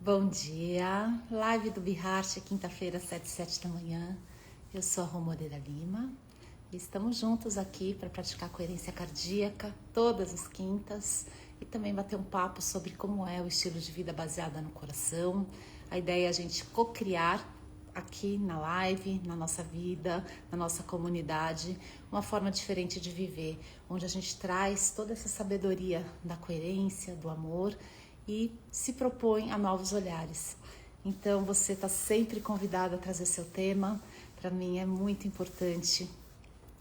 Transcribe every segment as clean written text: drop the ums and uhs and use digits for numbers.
Bom dia, live do Biharte, quinta-feira, 7h07 da manhã. Eu sou a Rô Moreira Lima e estamos juntos aqui para praticar coerência cardíaca todas as quintas e também bater um papo sobre como é o estilo de vida baseado no coração. A ideia é a gente co-criar aqui na live, na nossa vida, na nossa comunidade, uma forma diferente de viver, onde a gente traz toda essa sabedoria da coerência, do amor e se propõe a novos olhares. Então você está sempre convidado a trazer seu tema. Para mim é muito importante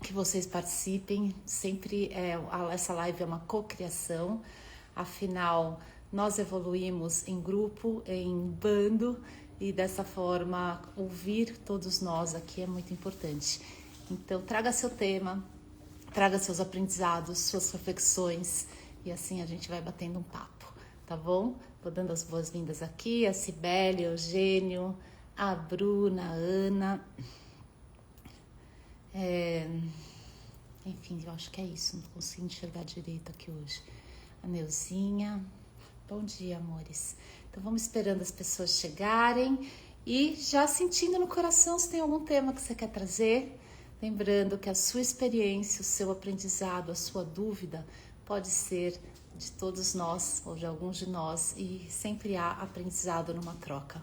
que vocês participem. Sempre essa live é uma cocriação. Afinal, nós evoluímos em grupo, em bando, e dessa forma ouvir todos nós aqui é muito importante. Então traga seu tema, traga seus aprendizados, suas reflexões, e assim a gente vai batendo um papo. Tá bom? Vou dando as boas-vindas aqui, a Cibele, o Eugênio, a Bruna, a Ana. Enfim, eu acho que é isso, não consigo enxergar direito aqui hoje. A Neuzinha. Bom dia, amores. Então vamos esperando as pessoas chegarem e já sentindo no coração se tem algum tema que você quer trazer. Lembrando que a sua experiência, o seu aprendizado, a sua dúvida pode ser de todos nós, ou de alguns de nós, e sempre há aprendizado numa troca.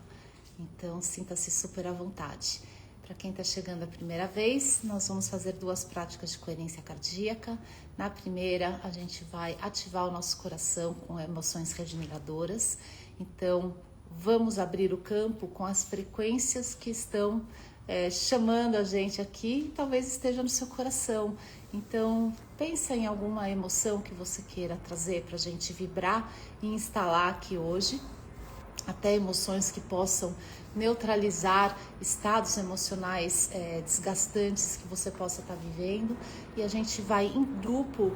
Então, sinta-se super à vontade. Para quem está chegando a primeira vez, nós vamos fazer 2 práticas de coerência cardíaca. Na primeira, a gente vai ativar o nosso coração com emoções regeneradoras. Então, vamos abrir o campo com as frequências que estão chamando a gente aqui, talvez esteja no seu coração. Então, pensa em alguma emoção que você queira trazer para a gente vibrar e instalar aqui hoje, até emoções que possam neutralizar estados emocionais desgastantes que você possa estar vivendo, e a gente vai em grupo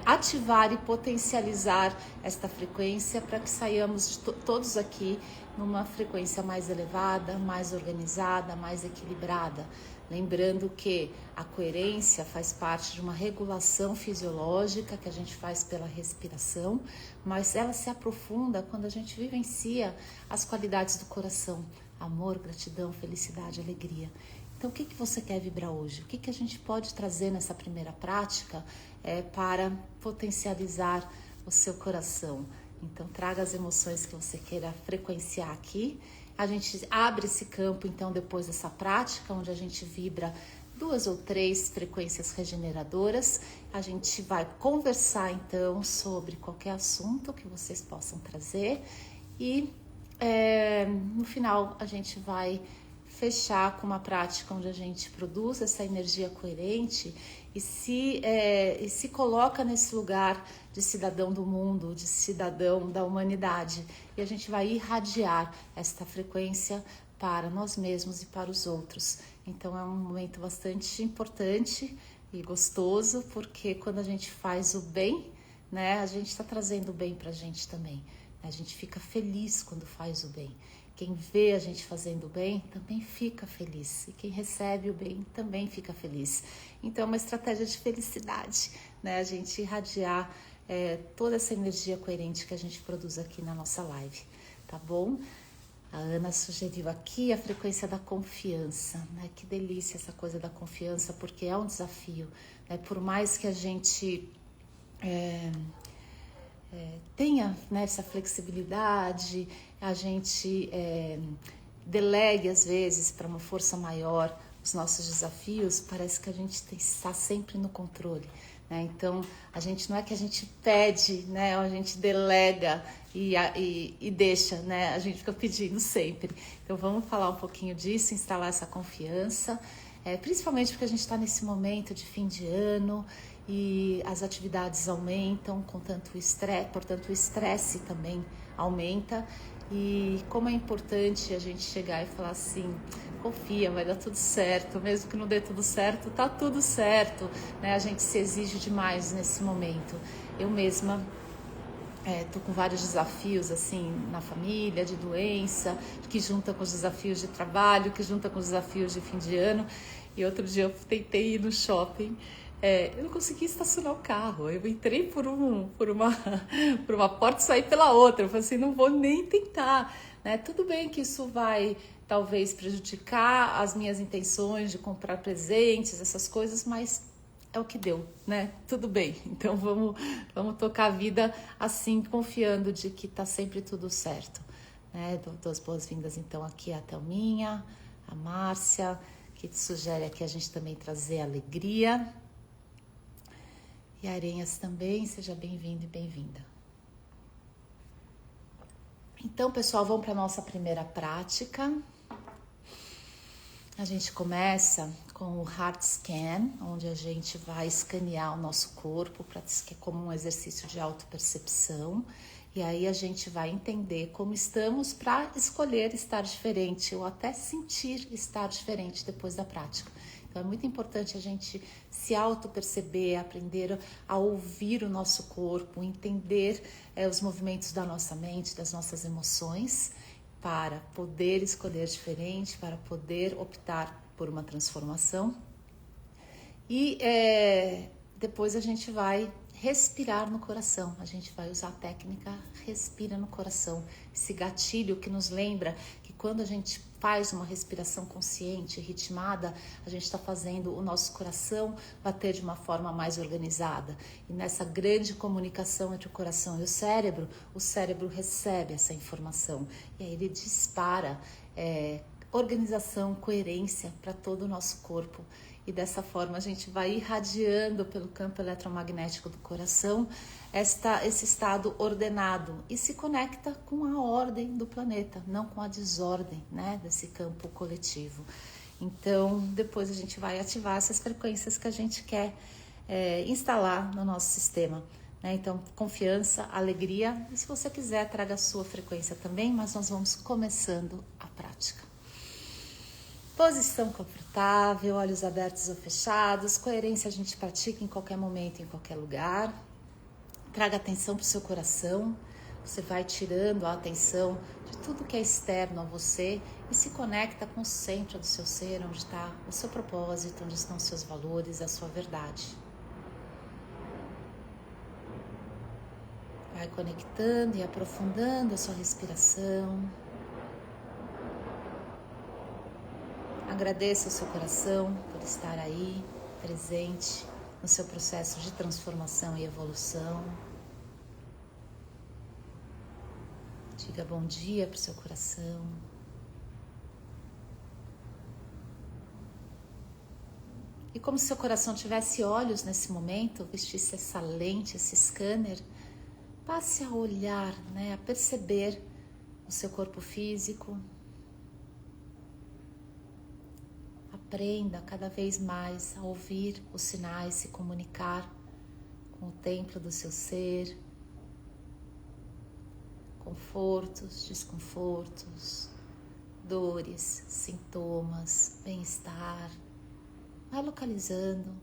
ativar e potencializar esta frequência para que saiamos todos aqui numa frequência mais elevada, mais organizada, mais equilibrada. Lembrando que a coerência faz parte de uma regulação fisiológica que a gente faz pela respiração, mas ela se aprofunda quando a gente vivencia as qualidades do coração: amor, gratidão, felicidade, alegria. Então, o que você quer vibrar hoje? O que a gente pode trazer nessa primeira prática para potencializar o seu coração? Então, traga as emoções que você queira frequenciar aqui. A gente abre esse campo, então, depois dessa prática, onde a gente vibra 2 ou 3 frequências regeneradoras. A gente vai conversar, então, sobre qualquer assunto que vocês possam trazer. E, no final, a gente vai fechar com uma prática onde a gente produz essa energia coerente e se coloca nesse lugar de cidadão do mundo, de cidadão da humanidade. E a gente vai irradiar esta frequência para nós mesmos e para os outros. Então é um momento bastante importante e gostoso, porque quando a gente faz o bem, né, a gente está trazendo o bem para a gente também. A gente fica feliz quando faz o bem. Quem vê a gente fazendo o bem também fica feliz. E quem recebe o bem também fica feliz. Então é uma estratégia de felicidade, né? A gente irradiar toda essa energia coerente que a gente produz aqui na nossa live, tá bom? A Ana sugeriu aqui a frequência da confiança, né? Que delícia essa coisa da confiança, porque é um desafio, né? Por mais que a gente tenha, né, essa flexibilidade, a gente delegue às vezes para uma força maior os nossos desafios, parece que a gente está sempre no controle, né? Então a gente não é que a gente pede, né, a gente delega e deixa, né? A gente fica pedindo sempre. Então vamos falar um pouquinho disso, instalar essa confiança, principalmente porque a gente está nesse momento de fim de ano e as atividades aumentam com tanto estresse, portanto o estresse também aumenta. E como é importante a gente chegar e falar assim: confia, vai dar tudo certo, mesmo que não dê tudo certo, tá tudo certo, né? A gente se exige demais nesse momento. Eu mesma tô com vários desafios assim na família, de doença, que junta com os desafios de trabalho, que junta com os desafios de fim de ano. E outro dia eu tentei ir no shopping eu não consegui estacionar o carro. Eu entrei por uma porta e saí pela outra. Eu falei assim, não vou nem tentar, né? Tudo bem que isso vai talvez prejudicar as minhas intenções de comprar presentes, essas coisas, mas é o que deu, né? Tudo bem. Então vamos tocar a vida assim, confiando de que tá sempre tudo certo, né? Dou as boas-vindas então aqui a Thelminha, a Márcia, que te sugere aqui a gente também trazer alegria. E Arenhas também, seja bem-vindo e bem-vinda. Então, pessoal, vamos para a nossa primeira prática. A gente começa com o Heart Scan, onde a gente vai escanear o nosso corpo, que é como um exercício de autopercepção. E aí a gente vai entender como estamos para escolher estar diferente ou até sentir estar diferente depois da prática. Então é muito importante a gente se auto-perceber, aprender a ouvir o nosso corpo, entender os movimentos da nossa mente, das nossas emoções, para poder escolher diferente, para poder optar por uma transformação. E depois a gente vai respirar no coração. A gente vai usar a técnica respira no coração. Esse gatilho que nos lembra que quando a gente faz uma respiração consciente, ritmada, a gente está fazendo o nosso coração bater de uma forma mais organizada. E nessa grande comunicação entre o coração e o cérebro recebe essa informação. E aí ele dispara organização, coerência para todo o nosso corpo. E dessa forma a gente vai irradiando pelo campo eletromagnético do coração esse estado ordenado e se conecta com a ordem do planeta, não com a desordem, né, desse campo coletivo. Então, depois a gente vai ativar essas frequências que a gente quer instalar no nosso sistema. Né? Então, confiança, alegria, e se você quiser, traga a sua frequência também, mas nós vamos começando a prática. Posição confortável, olhos abertos ou fechados, coerência a gente pratica em qualquer momento, em qualquer lugar. Traga atenção para o seu coração, você vai tirando a atenção de tudo que é externo a você e se conecta com o centro do seu ser, onde está o seu propósito, onde estão os seus valores, a sua verdade. Vai conectando e aprofundando a sua respiração. Agradeça o seu coração por estar aí, presente no seu processo de transformação e evolução. Diga bom dia para o seu coração. E como se seu coração tivesse olhos nesse momento, vestisse essa lente, esse scanner, passe a olhar, né, a perceber o seu corpo físico. Aprenda cada vez mais a ouvir os sinais, se comunicar com o templo do seu ser, confortos, desconfortos, dores, sintomas, bem-estar. Vai localizando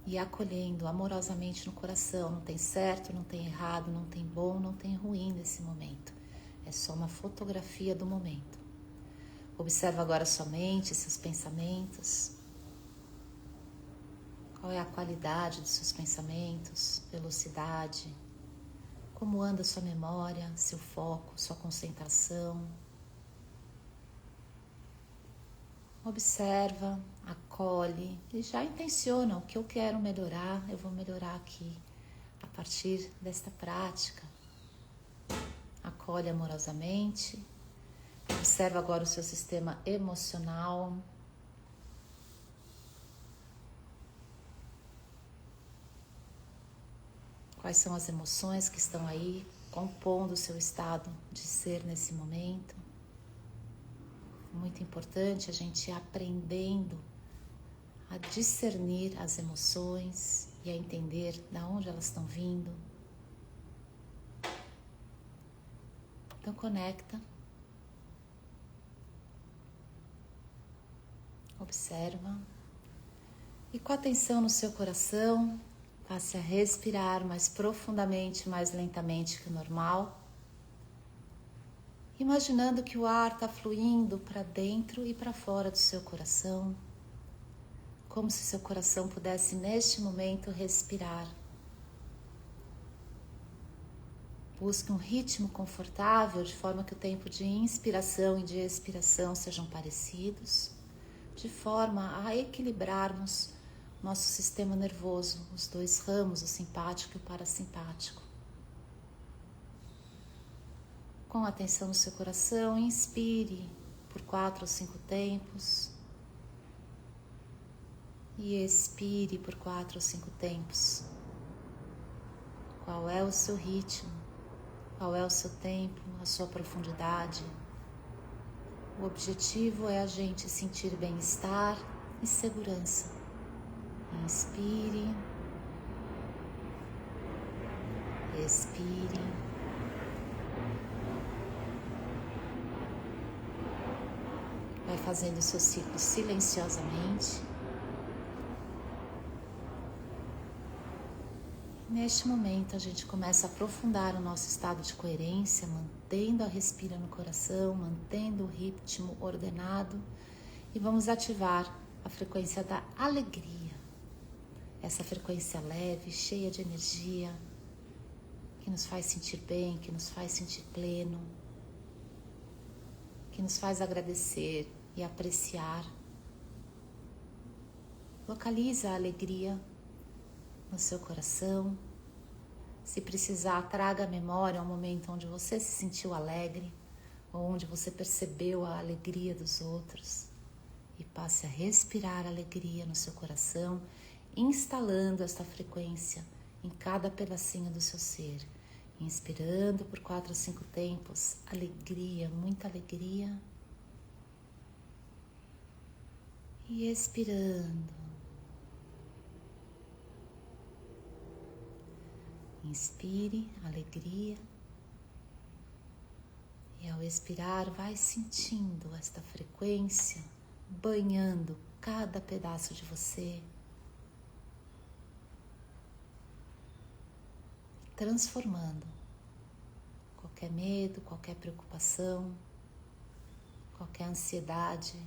e acolhendo amorosamente no coração. Não tem certo, não tem errado, não tem bom, não tem ruim nesse momento. É só uma fotografia do momento. Observa agora sua mente, seus pensamentos. Qual é a qualidade dos seus pensamentos, velocidade, como anda sua memória, seu foco, sua concentração. Observa, acolhe e já intenciona o que eu quero melhorar, eu vou melhorar aqui a partir desta prática. Acolhe amorosamente. Observa agora o seu sistema emocional. Quais são as emoções que estão aí compondo o seu estado de ser nesse momento? Muito importante a gente ir aprendendo a discernir as emoções e a entender de onde elas estão vindo. Então conecta. Observa e com atenção no seu coração, passe a respirar mais profundamente, mais lentamente que o normal, imaginando que o ar está fluindo para dentro e para fora do seu coração, como se seu coração pudesse neste momento respirar. Busque um ritmo confortável, de forma que o tempo de inspiração e de expiração sejam parecidos, de forma a equilibrarmos nosso sistema nervoso, os dois ramos, o simpático e o parasimpático. Com atenção no seu coração, inspire por 4 ou 5 tempos e expire por 4 ou 5 tempos. Qual é o seu ritmo? Qual é o seu tempo, a sua profundidade? O objetivo é a gente sentir bem-estar e segurança. Inspire, expire. Vai fazendo o seu ciclo silenciosamente. Neste momento, a gente começa a aprofundar o nosso estado de coerência, mantendo a respira no coração, mantendo o ritmo ordenado, e vamos ativar a frequência da alegria. Essa frequência leve, cheia de energia, que nos faz sentir bem, que nos faz sentir pleno, que nos faz agradecer e apreciar. Localiza a alegria no seu coração. Se precisar, traga à memória um momento onde você se sentiu alegre, ou onde você percebeu a alegria dos outros, e passe a respirar alegria no seu coração, instalando esta frequência em cada pedacinho do seu ser. Inspirando por 4 ou 5 tempos, alegria, muita alegria. E expirando. Inspire alegria. E ao expirar, vai sentindo esta frequência banhando cada pedaço de você, transformando qualquer medo, qualquer preocupação, qualquer ansiedade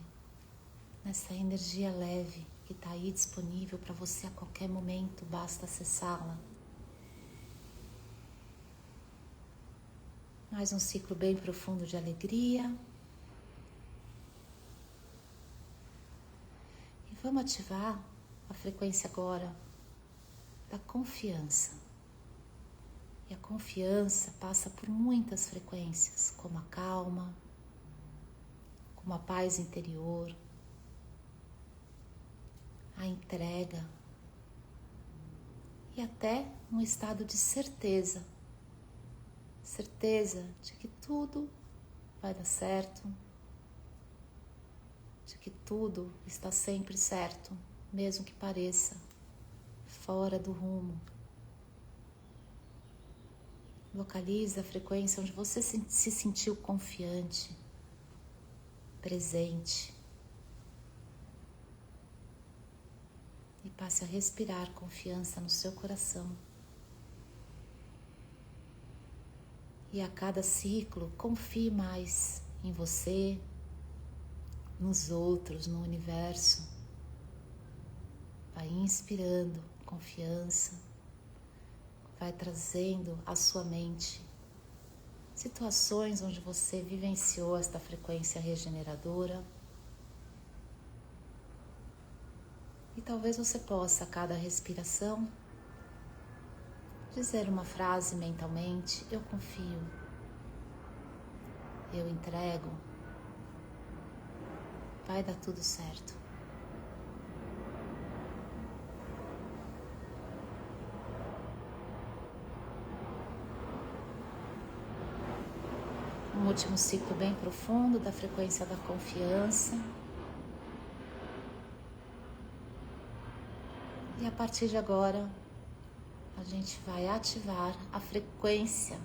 nessa energia leve que está aí disponível para você a qualquer momento, basta acessá-la. Mais um ciclo bem profundo de alegria. E vamos ativar a frequência agora da confiança. E a confiança passa por muitas frequências, como a calma, como a paz interior, a entrega e até um estado de certeza. Certeza de que tudo vai dar certo, de que tudo está sempre certo, mesmo que pareça fora do rumo. Localiza a frequência onde você se sentiu confiante, presente. E passe a respirar confiança no seu coração. E a cada ciclo, confie mais em você, nos outros, no universo. Vai inspirando confiança, vai trazendo à sua mente situações onde você vivenciou esta frequência regeneradora. E talvez você possa, a cada respiração, dizer uma frase mentalmente: eu confio, eu entrego, vai dar tudo certo. Um último ciclo bem profundo da frequência da confiança. E a partir de agora, a gente vai ativar a frequência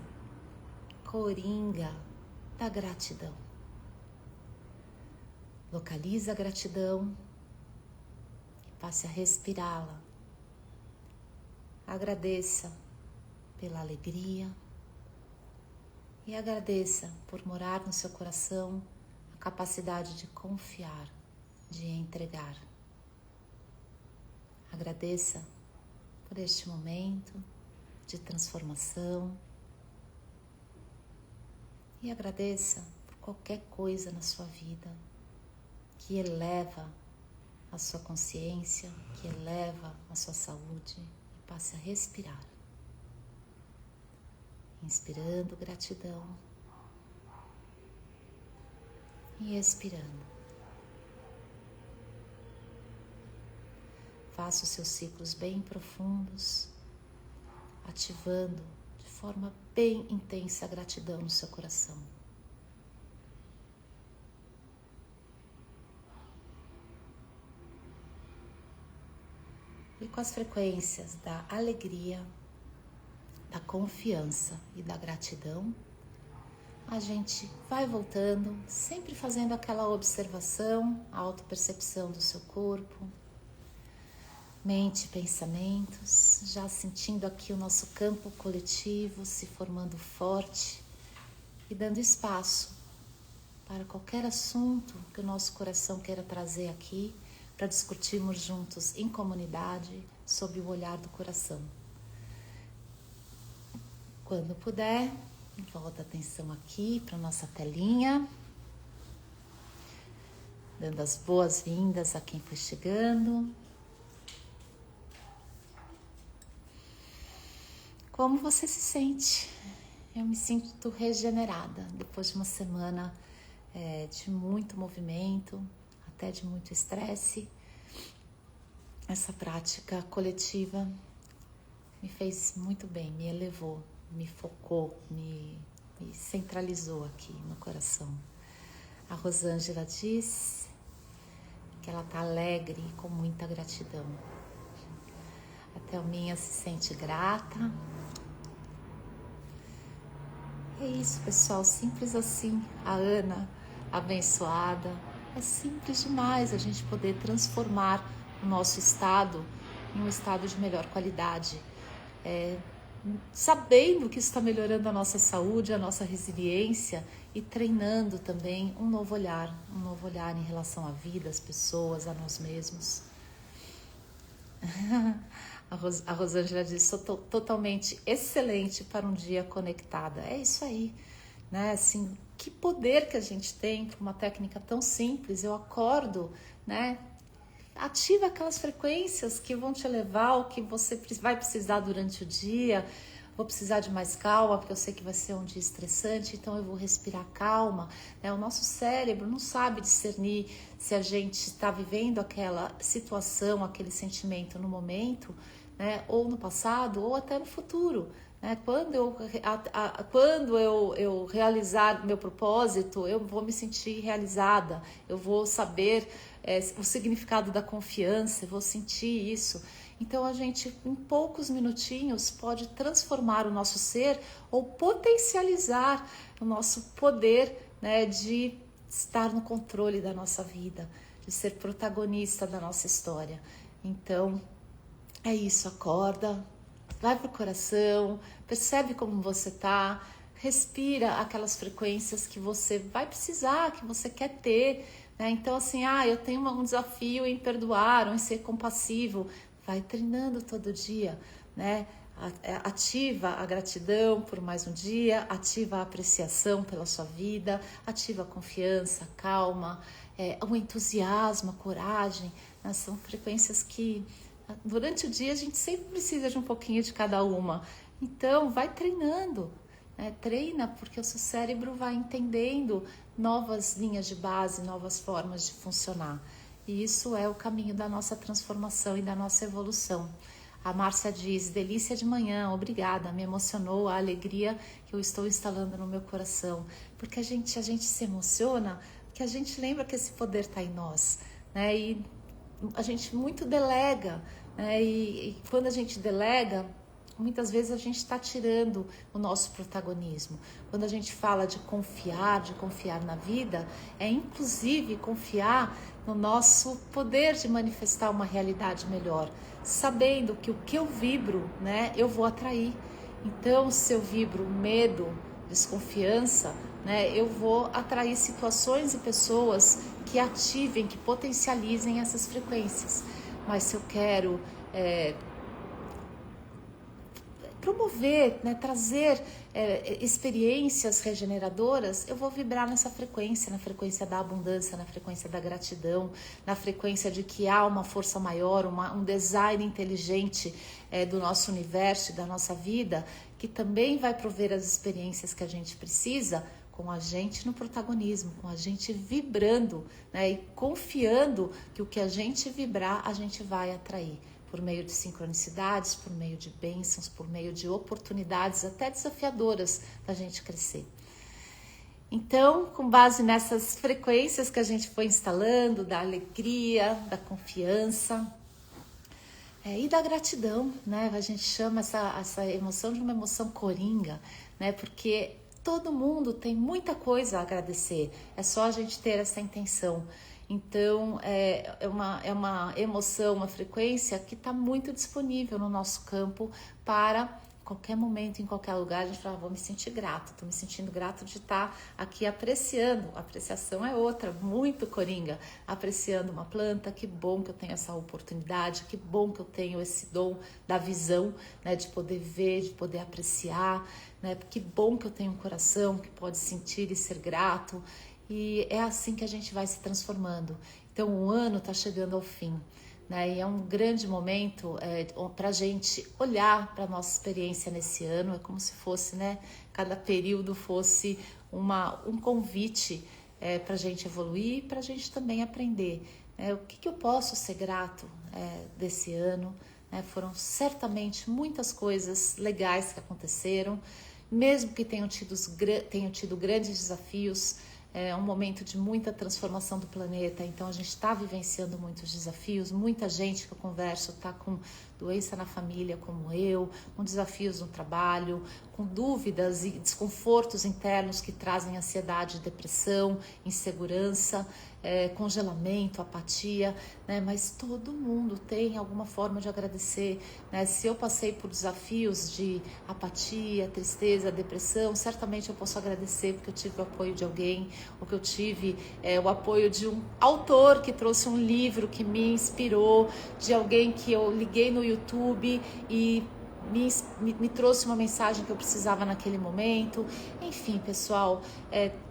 coringa da gratidão. Localiza a gratidão e passe a respirá-la. Agradeça pela alegria e agradeça por morar no seu coração a capacidade de confiar, de entregar. Agradeça por este momento de transformação e agradeça por qualquer coisa na sua vida que eleva a sua consciência, que eleva a sua saúde, e passe a respirar. Inspirando gratidão e expirando. Faça os seus ciclos bem profundos, ativando de forma bem intensa a gratidão no seu coração. E com as frequências da alegria, da confiança e da gratidão, a gente vai voltando, sempre fazendo aquela observação, a autopercepção do seu corpo, mente e pensamentos, já sentindo aqui o nosso campo coletivo se formando forte e dando espaço para qualquer assunto que o nosso coração queira trazer aqui, para discutirmos juntos em comunidade, sob o olhar do coração. Quando puder, volta a atenção aqui para a nossa telinha, dando as boas-vindas a quem foi chegando. Como você se sente? Eu me sinto regenerada depois de uma semana de muito movimento, até de muito estresse. Essa prática coletiva me fez muito bem, me elevou, me focou, me centralizou aqui no coração. A Rosângela diz que ela está alegre e com muita gratidão. A Thelminha se sente grata. É isso, pessoal, simples assim. A Ana, abençoada. É simples demais a gente poder transformar o nosso estado em um estado de melhor qualidade. Sabendo que isso está melhorando a nossa saúde, a nossa resiliência e treinando também um novo olhar em relação à vida, às pessoas, a nós mesmos. A Rosângela diz, sou totalmente excelente para um dia conectada. É isso aí, né? Assim, que poder que a gente tem com uma técnica tão simples. Eu acordo, né? Ativa aquelas frequências que vão te elevar ao que você vai precisar durante o dia. Vou precisar de mais calma, porque eu sei que vai ser um dia estressante, então eu vou respirar calma. O nosso cérebro não sabe discernir se a gente está vivendo aquela situação, aquele sentimento no momento, né, ou no passado, ou até no futuro. Quando eu realizar meu propósito, eu vou me sentir realizada, eu vou saber o significado da confiança, eu vou sentir isso. Então a gente, em poucos minutinhos, pode transformar o nosso ser ou potencializar o nosso poder, né, de estar no controle da nossa vida, de ser protagonista da nossa história. Então, é isso, acorda, vai pro coração, percebe como você tá, respira aquelas frequências que você vai precisar, que você quer ter, né? Então assim, eu tenho um desafio em perdoar ou em ser compassivo, vai treinando todo dia, né? Ativa a gratidão por mais um dia, ativa a apreciação pela sua vida, ativa a confiança, a calma, o entusiasmo, a coragem, né? São frequências que durante o dia a gente sempre precisa de um pouquinho de cada uma. Então vai treinando, né? Treina, porque o seu cérebro vai entendendo novas linhas de base, novas formas de funcionar. E isso é o caminho da nossa transformação e da nossa evolução. A Márcia diz, delícia de manhã, obrigada, me emocionou a alegria que eu estou instalando no meu coração. Porque a gente se emociona, porque a gente lembra que esse poder está em nós, né? E a gente muito delega, né? E quando a gente delega, muitas vezes a gente está tirando o nosso protagonismo. Quando a gente fala de confiar na vida, é inclusive confiar no nosso poder de manifestar uma realidade melhor, sabendo que o que eu vibro, né, eu vou atrair. Então, se eu vibro medo, desconfiança, né, eu vou atrair situações e pessoas que ativem, que potencializem essas frequências. mas se eu quero promover, né, trazer experiências regeneradoras, eu vou vibrar nessa frequência, na frequência da abundância, na frequência da gratidão, na frequência de que há uma força maior, um design inteligente do nosso universo, da nossa vida, que também vai prover as experiências que a gente precisa, com a gente no protagonismo, com a gente vibrando, né, e confiando que o que a gente vibrar, a gente vai atrair. Por meio de sincronicidades, por meio de bênçãos, por meio de oportunidades até desafiadoras da gente crescer. Então, com base nessas frequências que a gente foi instalando, da alegria, da confiança e da gratidão, né? A gente chama essa emoção de uma emoção coringa, né? Porque todo mundo tem muita coisa a agradecer, é só a gente ter essa intenção. Então, é uma emoção, uma frequência que está muito disponível no nosso campo para qualquer momento, em qualquer lugar. A gente fala, vou me sentir grato, estou me sentindo grato de estar aqui apreciando. A apreciação é outra, muito coringa. Apreciando uma planta, que bom que eu tenho essa oportunidade, que bom que eu tenho esse dom da visão, né, de poder ver, de poder apreciar, né, que bom que eu tenho um coração que pode sentir e ser grato. E é assim que a gente vai se transformando. Então o ano está chegando ao fim, né? E é um grande momento para a gente olhar para a nossa experiência nesse ano. É como se fosse, né, cada período fosse um convite para a gente evoluir, para a gente também aprender. O que eu posso ser grato desse ano? Foram certamente muitas coisas legais que aconteceram, mesmo que tenham tido grandes desafios. É um momento de muita transformação do planeta, então a gente está vivenciando muitos desafios. Muita gente que eu converso está com doença na família, como eu, com desafios no trabalho, com dúvidas e desconfortos internos que trazem ansiedade, depressão, insegurança, congelamento, apatia, né? Mas todo mundo tem alguma forma de agradecer, né? Se eu passei por desafios de apatia, tristeza, depressão, certamente eu posso agradecer porque eu tive o apoio de alguém, ou que eu tive o apoio de um autor que trouxe um livro que me inspirou, de alguém que eu liguei no YouTube e me trouxe uma mensagem que eu precisava naquele momento. Enfim, pessoal,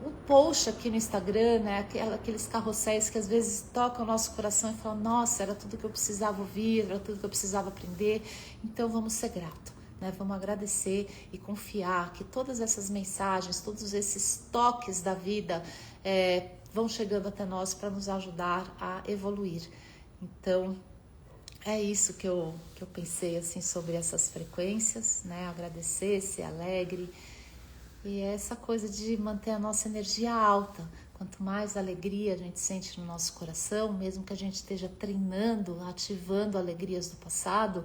um post aqui no Instagram, né, aqueles carrosséis que às vezes tocam o nosso coração e falam, nossa, era tudo que eu precisava ouvir, era tudo que eu precisava aprender. Então vamos ser gratos, né? Vamos agradecer e confiar que todas essas mensagens, todos esses toques da vida vão chegando até nós para nos ajudar a evoluir. Então, é isso que eu pensei assim sobre essas frequências, né? Agradecer, ser alegre. E é essa coisa de manter a nossa energia alta. Quanto mais alegria a gente sente no nosso coração, mesmo que a gente esteja treinando, ativando alegrias do passado,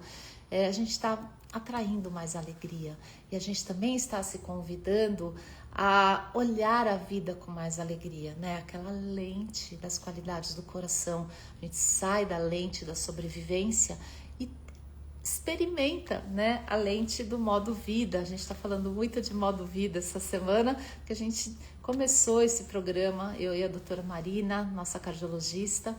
a gente está atraindo mais alegria. E a gente também está se convidando a olhar a vida com mais alegria, né? Aquela lente das qualidades do coração. A gente sai da lente da sobrevivência e experimenta, né, a lente do modo vida. A gente está falando muito de modo vida essa semana, que a gente começou esse programa, eu e a doutora Marina, nossa cardiologista,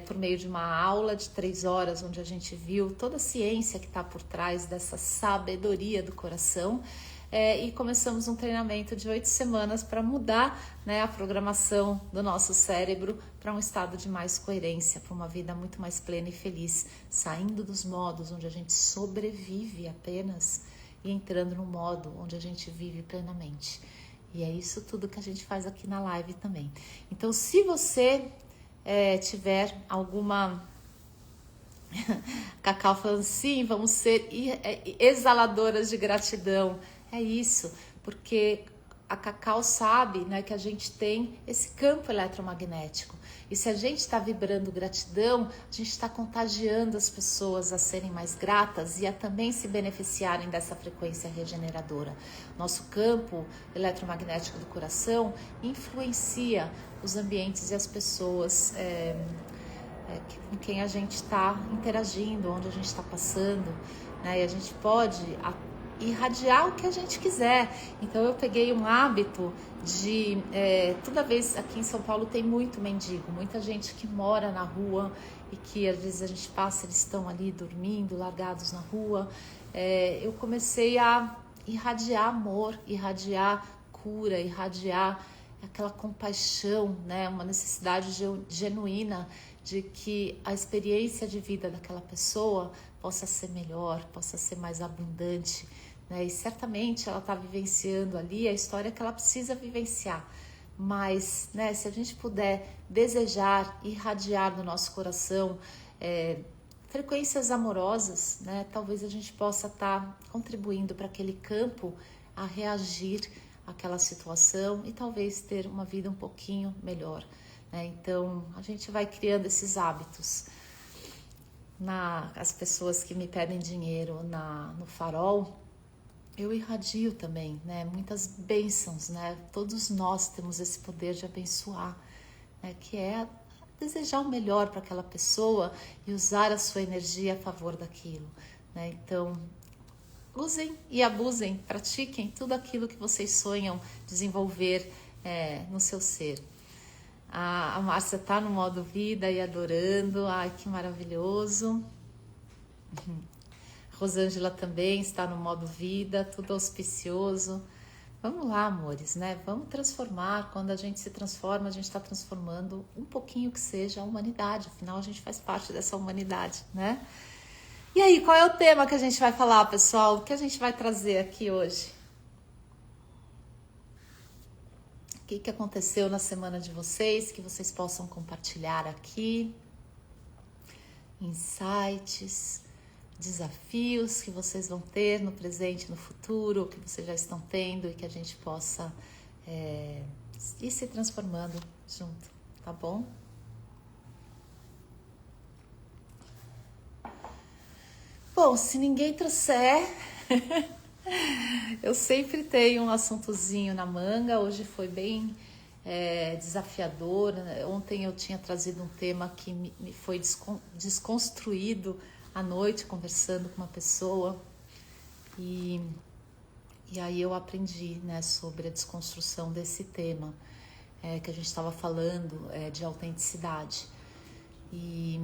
por meio de uma aula de 3 horas, onde a gente viu toda a ciência que está por trás dessa sabedoria do coração. E começamos um treinamento de 8 semanas para mudar, né, a programação do nosso cérebro para um estado de mais coerência, para uma vida muito mais plena e feliz, saindo dos modos onde a gente sobrevive apenas e entrando no modo onde a gente vive plenamente. E é isso tudo que a gente faz aqui na live também. Então, se você tiver alguma... Cacau falando, sim, vamos ser exaladoras de gratidão. É isso, porque a Cacau sabe, né, que a gente tem esse campo eletromagnético. E se a gente está vibrando gratidão, a gente está contagiando as pessoas a serem mais gratas e a também se beneficiarem dessa frequência regeneradora. Nosso campo eletromagnético do coração influencia os ambientes e as pessoas com quem a gente está interagindo, onde a gente está passando, né? E a gente pode irradiar o que a gente quiser. Então eu peguei um hábito de, toda vez aqui em São Paulo tem muito mendigo, muita gente que mora na rua e que às vezes a gente passa, eles estão ali dormindo, largados na rua. Eu comecei a irradiar amor, irradiar cura, irradiar aquela compaixão, né? Uma necessidade genuína de que a experiência de vida daquela pessoa possa ser melhor, possa ser mais abundante, né? E certamente ela está vivenciando ali a história que ela precisa vivenciar. Mas, né, se a gente puder desejar, irradiar no nosso coração frequências amorosas, né, talvez a gente possa estar contribuindo para aquele campo a reagir àquela situação e talvez ter uma vida um pouquinho melhor, né? Então, a gente vai criando esses hábitos. As pessoas que me pedem dinheiro no farol, eu irradio também, né? Muitas bênçãos, né? Todos nós temos esse poder de abençoar, né? Que é desejar o melhor para aquela pessoa e usar a sua energia a favor daquilo, né? Então, usem e abusem, pratiquem tudo aquilo que vocês sonham desenvolver no seu ser. A Márcia está no modo vida e adorando, ai que maravilhoso. Rosângela também está no modo vida, tudo auspicioso. Vamos lá, amores, né? Vamos transformar. Quando a gente se transforma, a gente está transformando um pouquinho que seja a humanidade. Afinal, a gente faz parte dessa humanidade, né? E aí, qual é o tema que a gente vai falar, pessoal? O que a gente vai trazer aqui hoje? O que aconteceu na semana de vocês, que vocês possam compartilhar aqui? Insights, desafios que vocês vão ter no presente, no futuro, que vocês já estão tendo e que a gente possa ir se transformando junto, tá bom? Bom, se ninguém trouxer, eu sempre tenho um assuntozinho na manga. Hoje foi bem desafiador. Ontem eu tinha trazido um tema que me foi desconstruído à noite, conversando com uma pessoa. E aí eu aprendi, né, sobre a desconstrução desse tema que a gente estava falando, de autenticidade. E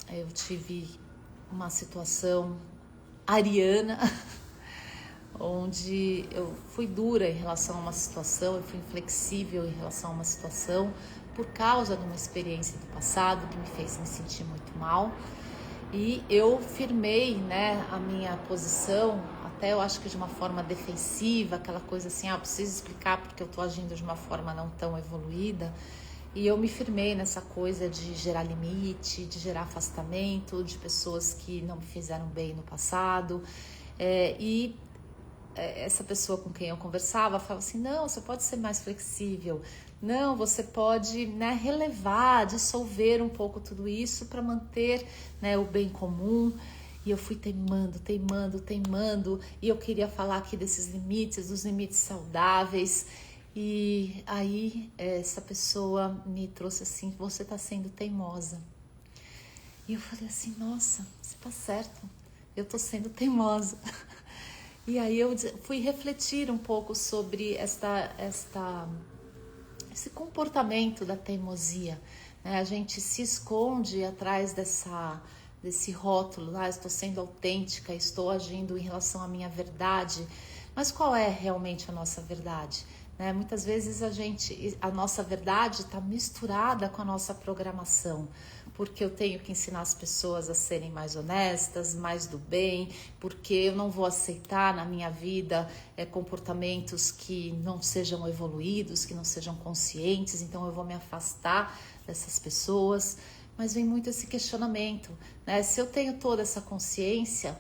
eu tive uma situação ariana, onde eu fui dura em relação a uma situação, eu fui inflexível em relação a uma situação, por causa de uma experiência do passado que me fez me sentir muito mal. E eu firmei, né, a minha posição, até eu acho que de uma forma defensiva, aquela coisa assim, preciso explicar porque eu tô agindo de uma forma não tão evoluída. E eu me firmei nessa coisa de gerar limite, de gerar afastamento de pessoas que não me fizeram bem no passado. Essa pessoa com quem eu conversava falava assim, não, você pode ser mais flexível, não, você pode, né, relevar, dissolver um pouco tudo isso para manter, né, o bem comum. E eu fui teimando, e eu queria falar aqui desses limites, dos limites saudáveis. E aí essa pessoa me trouxe assim, você está sendo teimosa. E eu falei assim, nossa, você está certo, eu estou sendo teimosa. E aí eu fui refletir um pouco sobre esse comportamento da teimosia, né? A gente se esconde atrás desse rótulo, estou sendo autêntica, estou agindo em relação à minha verdade. Mas qual é realmente a nossa verdade? Né? Muitas vezes a nossa verdade está misturada com a nossa programação, porque eu tenho que ensinar as pessoas a serem mais honestas, mais do bem, porque eu não vou aceitar na minha vida comportamentos que não sejam evoluídos, que não sejam conscientes, então eu vou me afastar dessas pessoas. Mas vem muito esse questionamento, né? Se eu tenho toda essa consciência,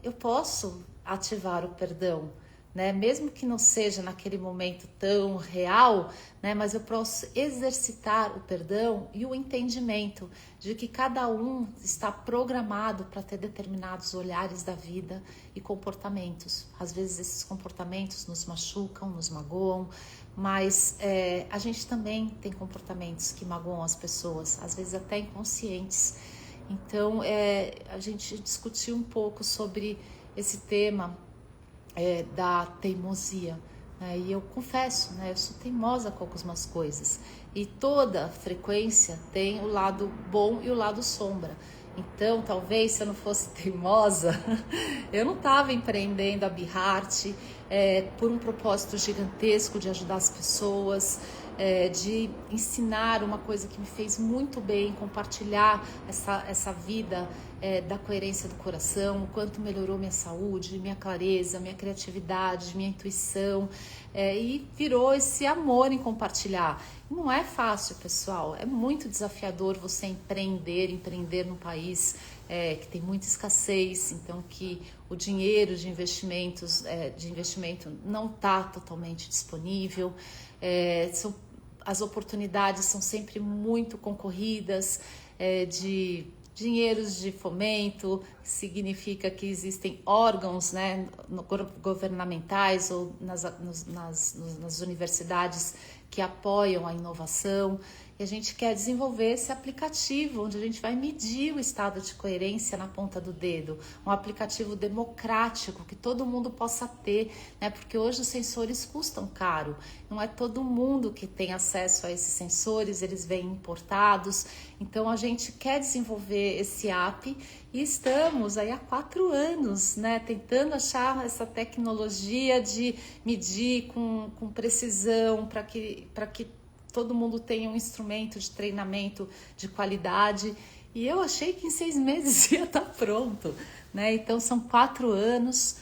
eu posso ativar o perdão, né? Mesmo que não seja naquele momento tão real, né? Mas eu posso exercitar o perdão e o entendimento de que cada um está programado para ter determinados olhares da vida e comportamentos. Às vezes esses comportamentos nos machucam, nos magoam, mas a gente também tem comportamentos que magoam as pessoas, às vezes até inconscientes. Então a gente discutiu um pouco sobre esse tema da teimosia. E eu confesso, né, eu sou teimosa com algumas coisas. E toda frequência tem o lado bom e o lado sombra. Então, talvez se eu não fosse teimosa, eu não estava empreendendo a BeHeart por um propósito gigantesco de ajudar as pessoas, de ensinar uma coisa que me fez muito bem, compartilhar essa vida da coerência do coração, o quanto melhorou minha saúde, minha clareza, minha criatividade, minha intuição, e virou esse amor em compartilhar. Não é fácil, pessoal, é muito desafiador você empreender num país que tem muita escassez, então que o dinheiro de investimento não está totalmente disponível, as oportunidades são sempre muito concorridas, de dinheiros de fomento, significa que existem órgãos, né, governamentais ou nas universidades que apoiam a inovação. E a gente quer desenvolver esse aplicativo onde a gente vai medir o estado de coerência na ponta do dedo, um aplicativo democrático que todo mundo possa ter, né? Porque hoje os sensores custam caro, não é todo mundo que tem acesso a esses sensores, eles vêm importados. Então a gente quer desenvolver esse app e estamos aí há 4 anos, né, tentando achar essa tecnologia de medir com precisão para que todo mundo tenha um instrumento de treinamento de qualidade. E eu achei que em 6 meses ia estar pronto, né? Então são 4 anos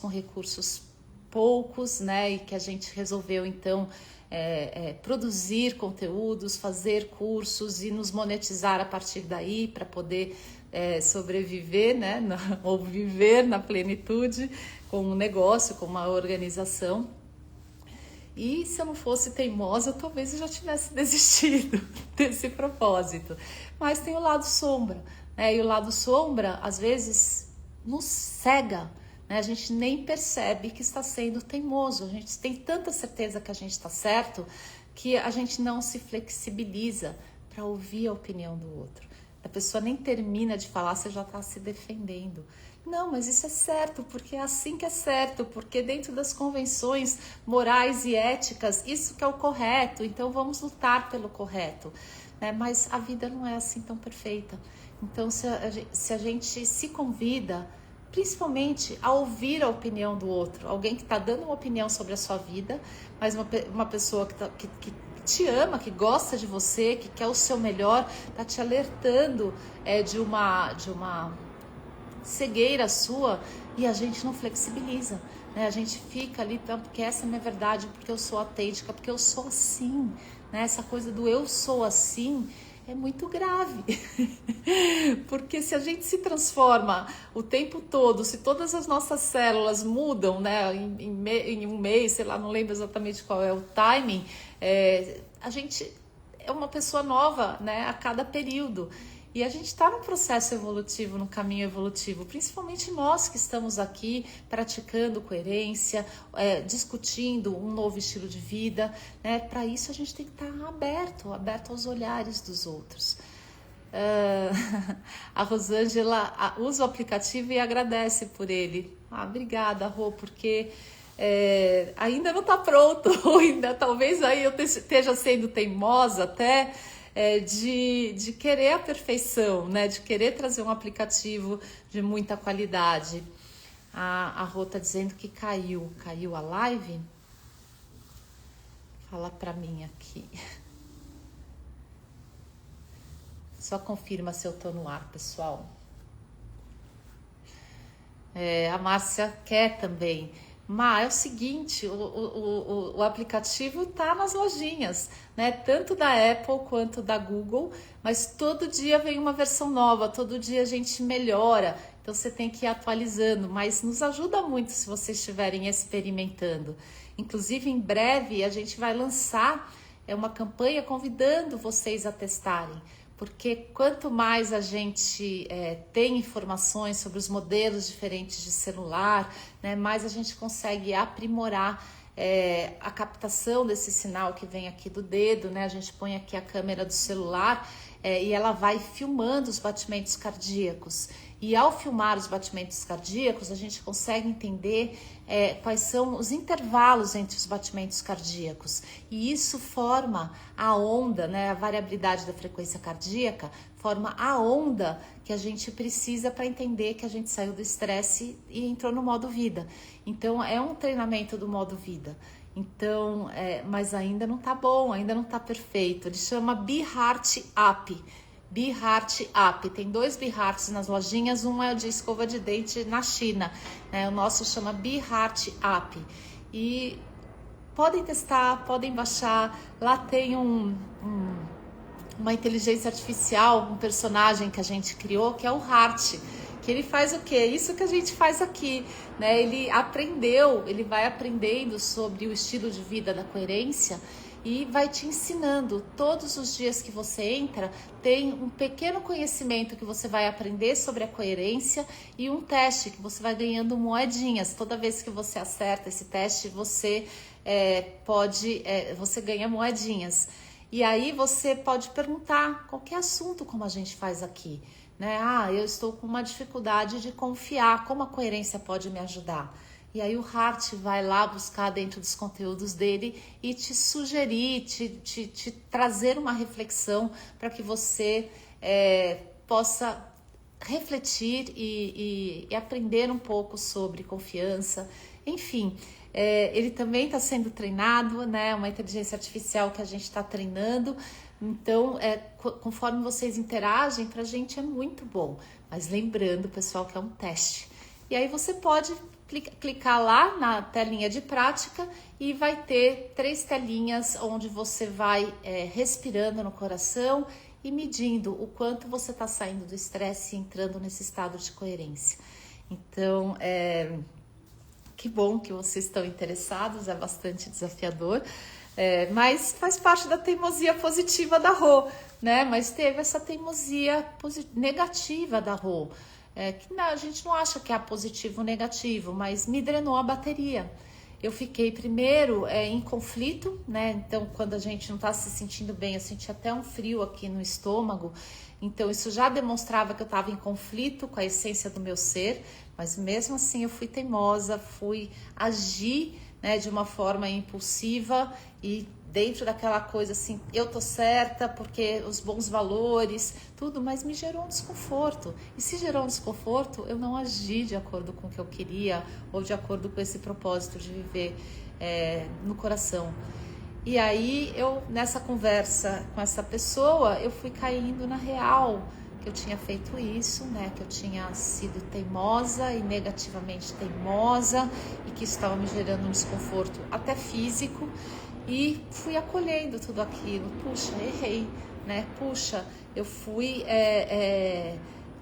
com recursos poucos, né? E que a gente resolveu então produzir conteúdos, fazer cursos e nos monetizar a partir daí para poder sobreviver, né? Ou viver na plenitude com um negócio, com uma organização. E se eu não fosse teimosa, talvez eu já tivesse desistido desse propósito. Mas tem o lado sombra, né? E o lado sombra, às vezes, nos cega, né? A gente nem percebe que está sendo teimoso. A gente tem tanta certeza que a gente está certo que a gente não se flexibiliza para ouvir a opinião do outro. A pessoa nem termina de falar, você já está se defendendo. Não, mas isso é certo, porque é assim que é certo, porque dentro das convenções morais e éticas, isso que é o correto, então vamos lutar pelo correto, né? Mas a vida não é assim tão perfeita. Então, se a gente se convida, principalmente a ouvir a opinião do outro, alguém que está dando uma opinião sobre a sua vida, mas uma pessoa que te ama, que gosta de você, que quer o seu melhor, está te alertando de uma cegueira sua, e a gente não flexibiliza, né? A gente fica ali, porque essa é a minha verdade, porque eu sou autêntica, porque eu sou assim, né? Essa coisa do eu sou assim é muito grave, porque se a gente se transforma o tempo todo, se todas as nossas células mudam, né, em um mês, sei lá, não lembro exatamente qual é o timing, a gente é uma pessoa nova, né, a cada período. E a gente está num processo evolutivo, num caminho evolutivo, principalmente nós que estamos aqui praticando coerência, discutindo um novo estilo de vida, né? Para isso a gente tem que estar aberto aos olhares dos outros. A Rosângela usa o aplicativo e agradece por ele. Obrigada, Rô, porque ainda não está pronto, ainda talvez aí eu esteja sendo teimosa até, de querer a perfeição, né? De querer trazer um aplicativo de muita qualidade. A Rô tá dizendo que caiu a live. Fala para mim aqui. Só confirma se eu tô no ar, pessoal. A Márcia quer também. Mas é o seguinte, o aplicativo tá nas lojinhas, né? Tanto da Apple quanto da Google, mas todo dia vem uma versão nova, todo dia a gente melhora, então você tem que ir atualizando, mas nos ajuda muito se vocês estiverem experimentando. Inclusive, em breve, a gente vai lançar uma campanha convidando vocês a testarem. Porque quanto mais a gente tem informações sobre os modelos diferentes de celular, né, mais a gente consegue aprimorar a captação desse sinal que vem aqui do dedo, né? A gente põe aqui a câmera do celular e ela vai filmando os batimentos cardíacos. E ao filmar os batimentos cardíacos, a gente consegue entender quais são os intervalos entre os batimentos cardíacos. E isso forma a onda, né, a variabilidade da frequência cardíaca, forma a onda que a gente precisa para entender que a gente saiu do estresse e entrou no modo vida. Então, é um treinamento do modo vida. Então, mas ainda não tá bom, ainda não tá perfeito. Ele chama BeHeart App. BeHeart App. Tem 2 BeHearts nas lojinhas, um é o de escova de dente na China, né? O nosso chama BeHeart App. E podem testar, podem baixar. Lá tem uma inteligência artificial, um personagem que a gente criou, que é o Heart, que ele faz o quê? Isso que a gente faz aqui, né? Ele aprendeu, ele vai aprendendo sobre o estilo de vida da coerência e vai te ensinando. Todos os dias que você entra, tem um pequeno conhecimento que você vai aprender sobre a coerência e um teste que você vai ganhando moedinhas. Toda vez que você acerta esse teste, você você ganha moedinhas. E aí você pode perguntar qualquer assunto, como a gente faz aqui, né? Eu estou com uma dificuldade de confiar, como a coerência pode me ajudar? E aí o Heart vai lá buscar dentro dos conteúdos dele e te sugerir, te trazer uma reflexão para que você possa refletir e aprender um pouco sobre confiança. Enfim, ele também está sendo treinado, né? Uma inteligência artificial que a gente está treinando. Então, conforme vocês interagem, para a gente é muito bom. Mas lembrando, pessoal, que é um teste. E aí você pode clicar lá na telinha de prática e vai ter 3 telinhas onde você vai respirando no coração e medindo o quanto você está saindo do estresse e entrando nesse estado de coerência. Então, que bom que vocês estão interessados, é bastante desafiador, mas faz parte da teimosia positiva da Rô, né? Mas teve essa teimosia negativa da Rô, que a gente não acha que é positivo ou negativo, mas me drenou a bateria. Eu fiquei primeiro em conflito, né? Então, quando a gente não está se sentindo bem, eu senti até um frio aqui no estômago. Então, isso já demonstrava que eu estava em conflito com a essência do meu ser, mas mesmo assim eu fui teimosa, fui agir, né, de uma forma impulsiva e dentro daquela coisa assim, eu tô certa porque os bons valores, tudo, mas me gerou um desconforto. E se gerou um desconforto, eu não agi de acordo com o que eu queria ou de acordo com esse propósito de viver no coração. E aí, nessa conversa com essa pessoa, eu fui caindo na real, que eu tinha feito isso, né? Que eu tinha sido teimosa e negativamente teimosa e que isso estava me gerando um desconforto até físico. E fui acolhendo tudo aquilo. Puxa, errei, né? Puxa, eu fui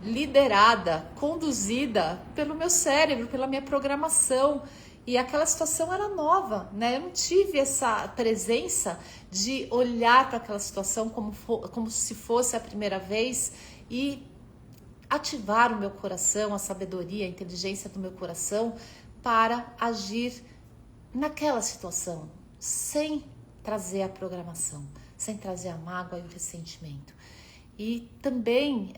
liderada, conduzida pelo meu cérebro, pela minha programação. E aquela situação era nova, né? Eu não tive essa presença de olhar para aquela situação como se fosse a primeira vez e ativar o meu coração, a sabedoria, a inteligência do meu coração para agir naquela situação, sem trazer a programação, sem trazer a mágoa e o ressentimento. E também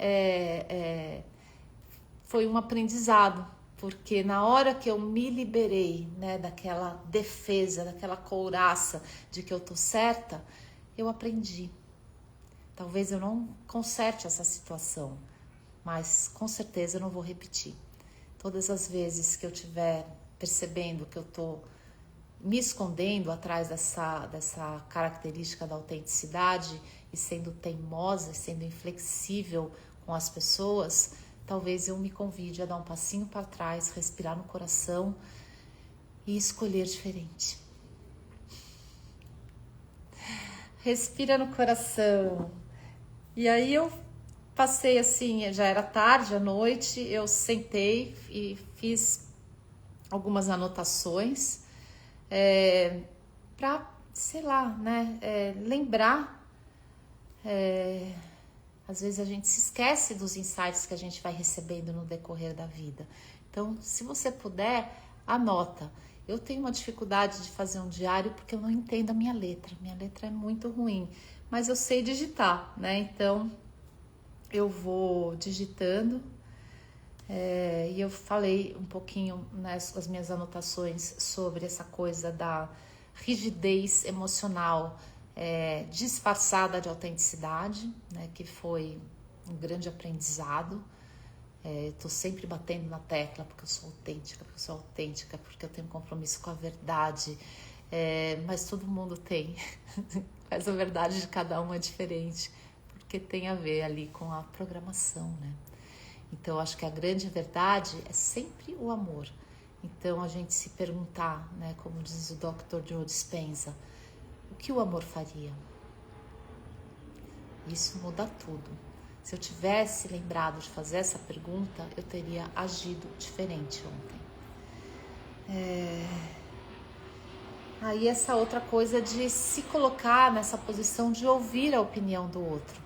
foi um aprendizado, porque na hora que eu me liberei, né, daquela defesa, daquela couraça de que eu tô certa, eu aprendi. Talvez eu não conserte essa situação, mas com certeza eu não vou repetir. Todas as vezes que eu estiver percebendo que eu tô me escondendo atrás dessa característica da autenticidade e sendo teimosa, sendo inflexível com as pessoas, talvez eu me convide a dar um passinho para trás, respirar no coração e escolher diferente. Respira no coração. E aí eu passei assim, já era tarde, à noite, eu sentei e fiz algumas anotações para, sei lá, né, lembrar. Às vezes a gente se esquece dos insights que a gente vai recebendo no decorrer da vida. Então, se você puder, anota. Eu tenho uma dificuldade de fazer um diário porque eu não entendo a minha letra. Minha letra é muito ruim, mas eu sei digitar, né? Então, eu vou digitando E eu falei um pouquinho nas minhas anotações sobre essa coisa da rigidez emocional disfarçada de autenticidade, né, que foi um grande aprendizado. Estou sempre batendo na tecla porque eu sou autêntica, porque eu tenho compromisso com a verdade, mas todo mundo tem, mas a verdade de cada um é diferente, porque tem a ver ali com a programação, né? Então, eu acho que a grande verdade é sempre o amor. Então, a gente se perguntar, né, como diz o Dr. Joe Dispenza, o que o amor faria? Isso muda tudo. Se eu tivesse lembrado de fazer essa pergunta, eu teria agido diferente ontem. Aí essa outra coisa de se colocar nessa posição de ouvir a opinião do outro,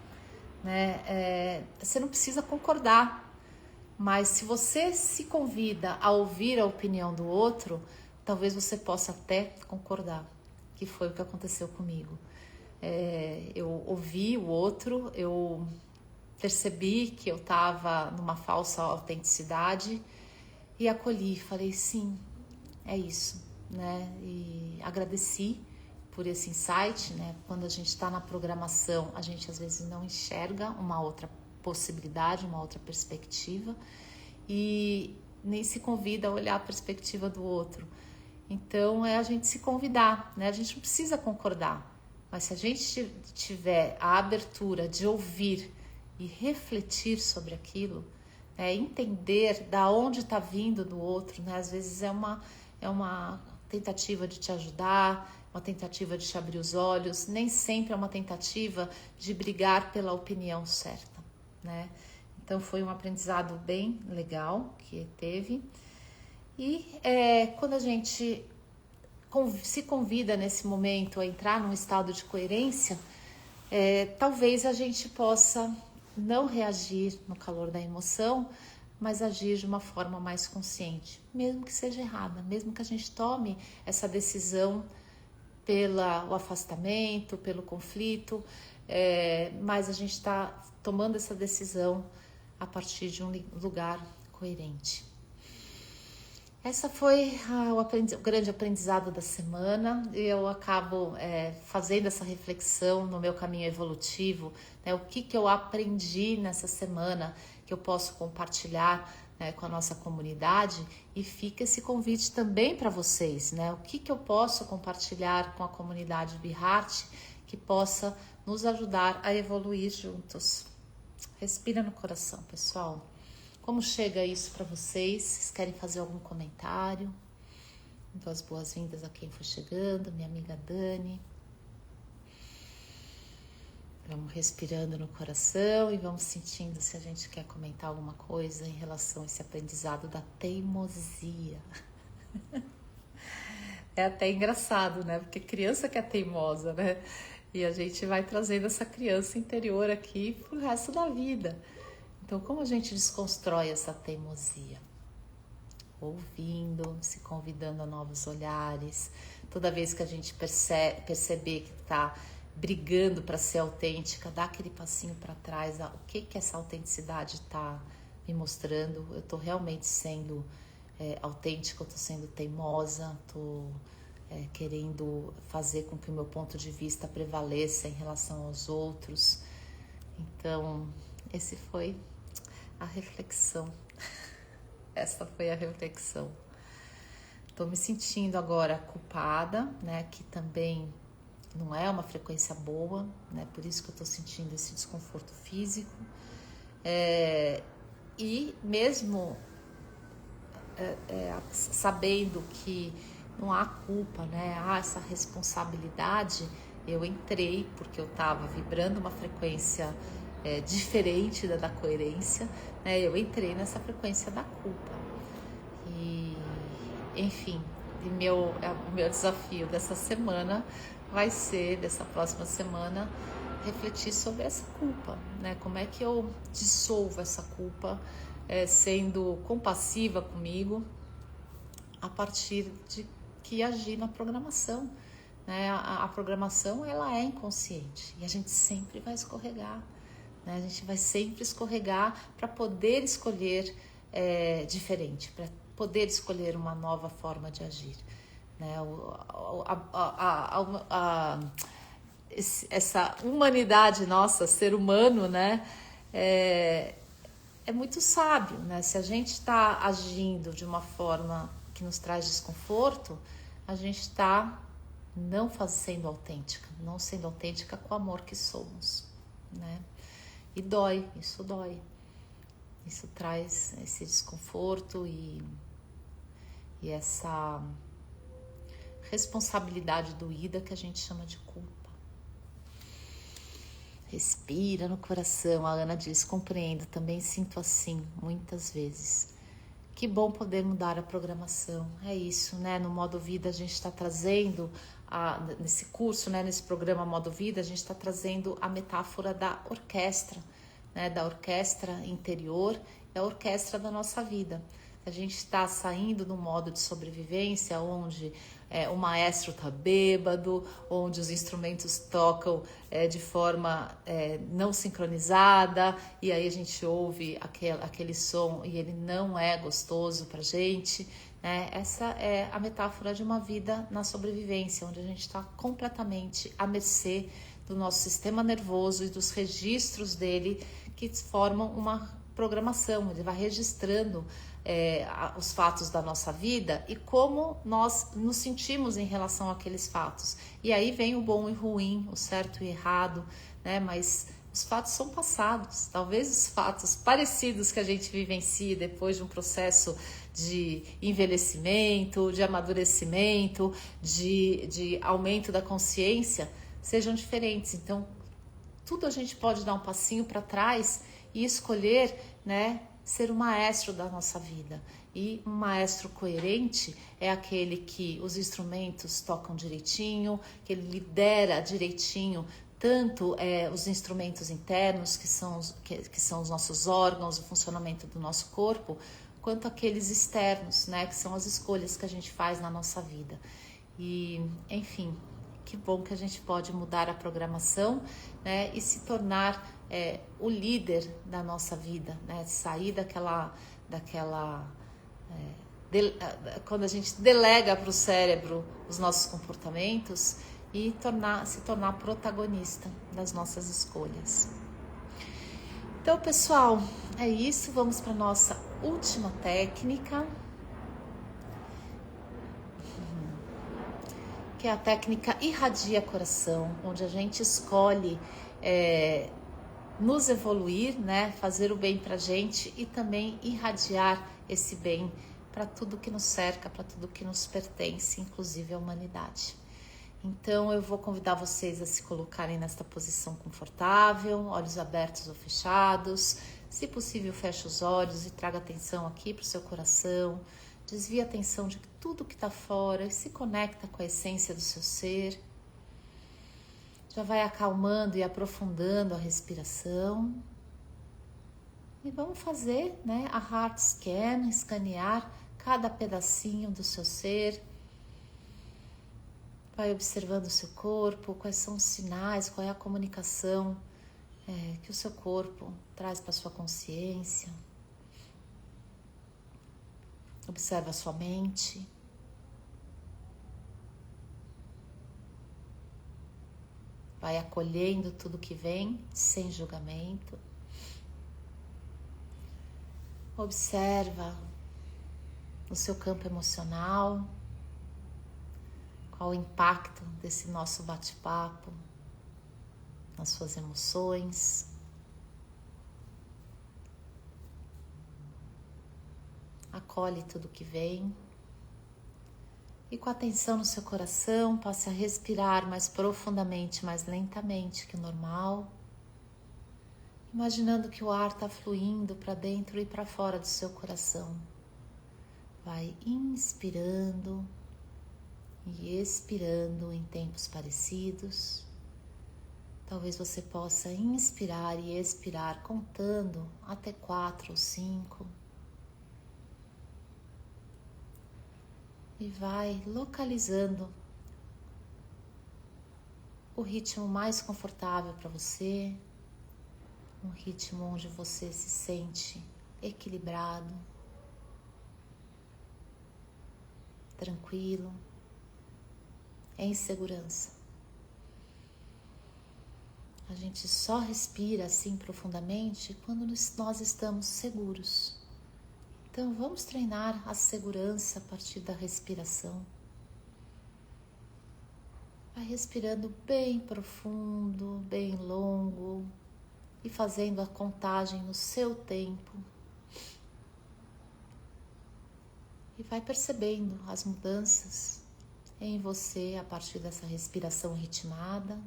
né? Você não precisa concordar, mas se você se convida a ouvir a opinião do outro, talvez você possa até concordar, que foi o que aconteceu comigo. Eu ouvi o outro, eu percebi que eu estava numa falsa autenticidade e acolhi, falei sim, é isso, né? E agradeci por esse insight, né? Quando a gente está na programação, a gente às vezes não enxerga uma outra possibilidade, uma outra perspectiva e nem se convida a olhar a perspectiva do outro. Então é a gente se convidar, né? A gente não precisa concordar, mas se a gente tiver a abertura de ouvir e refletir sobre aquilo, entender da onde está vindo do outro, né? Às vezes é uma tentativa de te ajudar, uma tentativa de te abrir os olhos, nem sempre é uma tentativa de brigar pela opinião certa, né? Então foi um aprendizado bem legal que teve. E quando a gente se convida nesse momento a entrar num estado de coerência, talvez a gente possa não reagir no calor da emoção, mas agir de uma forma mais consciente, mesmo que seja errada, mesmo que a gente tome essa decisão pelo afastamento, pelo conflito, mas a gente está tomando essa decisão a partir de um lugar coerente. Essa foi o grande aprendizado da semana. Eu acabo fazendo essa reflexão no meu caminho evolutivo, né? O que eu aprendi nessa semana que eu posso compartilhar, né, com a nossa comunidade, e fica esse convite também para vocês, né? O que eu posso compartilhar com a comunidade BeHeart que possa nos ajudar a evoluir juntos. Respira no coração, pessoal. Como chega isso para vocês? Vocês querem fazer algum comentário? Dou as boas-vindas a quem for chegando, minha amiga Dani. Vamos respirando no coração e vamos sentindo se a gente quer comentar alguma coisa em relação a esse aprendizado da teimosia. É até engraçado, né? Porque criança que é teimosa, né? E a gente vai trazendo essa criança interior aqui pro resto da vida. Então, como a gente desconstrói essa teimosia? Ouvindo, se convidando a novos olhares. Toda vez que a gente perceber que está brigando para ser autêntica, dá aquele passinho para trás. O que essa autenticidade está me mostrando? Eu estou realmente sendo autêntica, eu estou sendo teimosa, estou querendo fazer com que o meu ponto de vista prevaleça em relação aos outros. Então, esse foi a reflexão. Essa foi a reflexão. Estou me sentindo agora culpada, né? Que também não é uma frequência boa, né? Por isso que eu estou sentindo esse desconforto físico. E mesmo sabendo que não há culpa, né? Há essa responsabilidade, eu entrei porque eu estava vibrando uma frequência diferente da coerência, né? Eu entrei nessa frequência da culpa. E, enfim, o meu desafio dessa semana vai ser, dessa próxima semana, refletir sobre essa culpa, né? Como é que eu dissolvo essa culpa, sendo compassiva comigo, a partir de que agir na programação, né? A programação, ela é inconsciente e a gente sempre vai escorregar, né? A gente vai sempre escorregar para poder escolher diferente, para poder escolher uma nova forma de agir, né? Essa humanidade nossa, ser humano, né? É muito sábio, né? Se a gente está agindo de uma forma que nos traz desconforto, a gente está não sendo autêntica, não sendo autêntica com o amor que somos, né? E dói, isso dói. Isso traz esse desconforto e essa responsabilidade doída que a gente chama de culpa. Respira no coração, a Ana diz, compreendo, também sinto assim, muitas vezes. Que bom poder mudar a programação, é isso, né? No Modo Vida a gente está trazendo, nesse curso, né? Nesse programa Modo Vida, a gente está trazendo a metáfora da orquestra, né? Da orquestra interior, é a orquestra da nossa vida. A gente está saindo do modo de sobrevivência, onde o maestro está bêbado, onde os instrumentos tocam de forma não sincronizada, e aí a gente ouve aquele som e ele não é gostoso para a gente, né? Essa é a metáfora de uma vida na sobrevivência, onde a gente está completamente à mercê do nosso sistema nervoso e dos registros dele que formam uma programação. Ele vai registrando os fatos da nossa vida e como nós nos sentimos em relação àqueles fatos. E aí vem o bom e o ruim, o certo e o errado, né? Mas os fatos são passados. Talvez os fatos parecidos que a gente vivencie depois de um processo de envelhecimento, de amadurecimento, de aumento da consciência, sejam diferentes. Então, tudo a gente pode dar um passinho para trás e escolher, né, ser o maestro da nossa vida. E um maestro coerente é aquele que os instrumentos tocam direitinho, que ele lidera direitinho tanto os instrumentos internos, que são os nossos órgãos, o funcionamento do nosso corpo, quanto aqueles externos, né, que são as escolhas que a gente faz na nossa vida. E, enfim, que bom que a gente pode mudar a programação, né, e se tornar o líder da nossa vida, né, sair quando a gente delega para o cérebro os nossos comportamentos e se tornar protagonista das nossas escolhas. Então, pessoal, é isso. Vamos para a nossa última técnica, que é a técnica Irradia Coração, onde a gente escolhe nos evoluir, né, fazer o bem para a gente e também irradiar esse bem para tudo que nos cerca, para tudo que nos pertence, inclusive a humanidade. Então eu vou convidar vocês a se colocarem nesta posição confortável, olhos abertos ou fechados. Se possível, feche os olhos e traga atenção aqui para o seu coração. Desvia a atenção de tudo que está fora e se conecta com a essência do seu ser. Já vai acalmando e aprofundando a respiração. E vamos fazer, né, a Heart Scan, escanear cada pedacinho do seu ser. Vai observando o seu corpo, quais são os sinais, qual é a comunicação que o seu corpo traz para a sua consciência. Observa a sua mente. Vai acolhendo tudo que vem, sem julgamento. Observa no seu campo emocional qual o impacto desse nosso bate-papo nas suas emoções. Acolhe tudo que vem. E com atenção no seu coração, passe a respirar mais profundamente, mais lentamente que o normal. Imaginando que o ar está fluindo para dentro e para fora do seu coração. Vai inspirando e expirando em tempos parecidos. Talvez você possa inspirar e expirar contando até 4 ou 5. E vai localizando o ritmo mais confortável para você, um ritmo onde você se sente equilibrado, tranquilo, em segurança. A gente só respira assim profundamente quando nós estamos seguros. Então vamos treinar a segurança a partir da respiração. Vai respirando bem profundo, bem longo e fazendo a contagem no seu tempo. E vai percebendo as mudanças em você a partir dessa respiração ritmada.